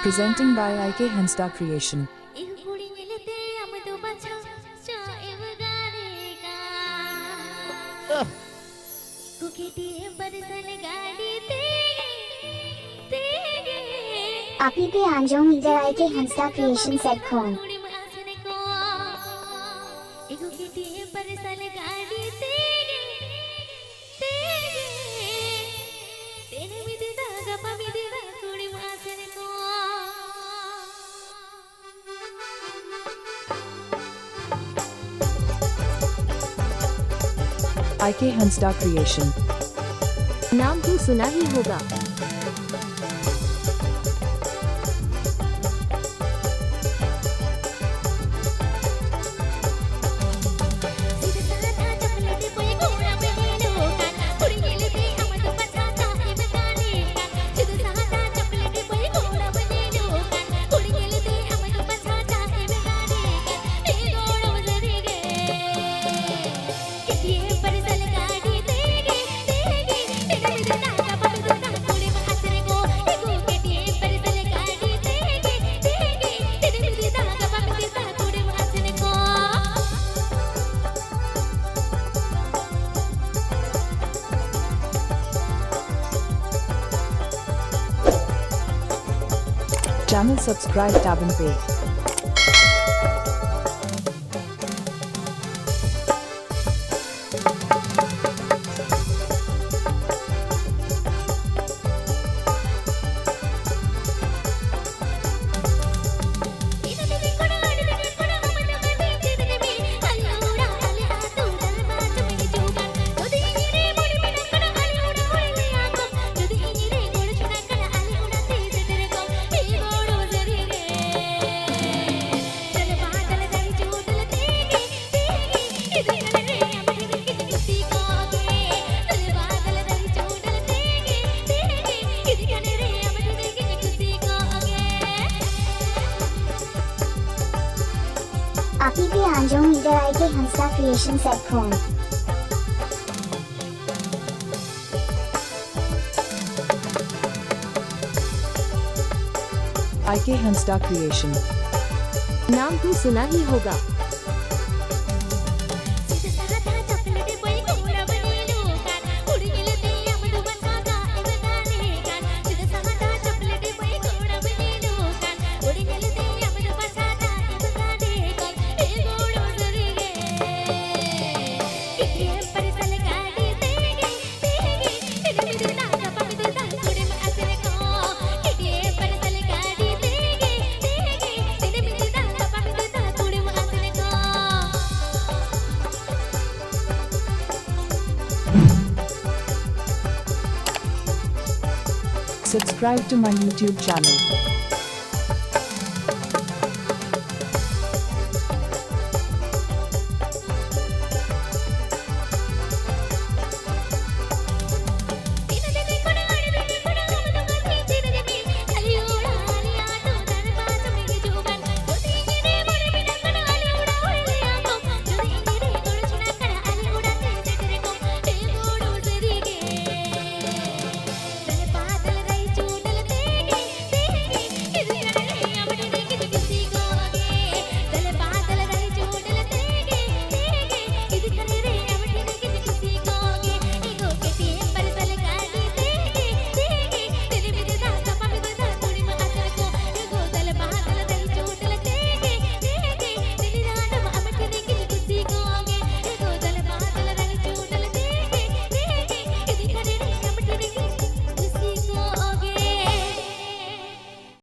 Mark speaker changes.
Speaker 1: Presenting by IK Hansda Creation.
Speaker 2: Api pe anjong Indra IK Hansda Creation said khoon.
Speaker 1: IK Hansda Creation.
Speaker 3: नाम तू सुना ही होगा।
Speaker 1: Channel subscribe tab and pay.
Speaker 2: Api pe anjong Indra IK Hansda Creation said khoon.
Speaker 1: IK Hansda Creation.
Speaker 3: नाम तू सुना ही होगा।
Speaker 1: Subscribe to my YouTube channel.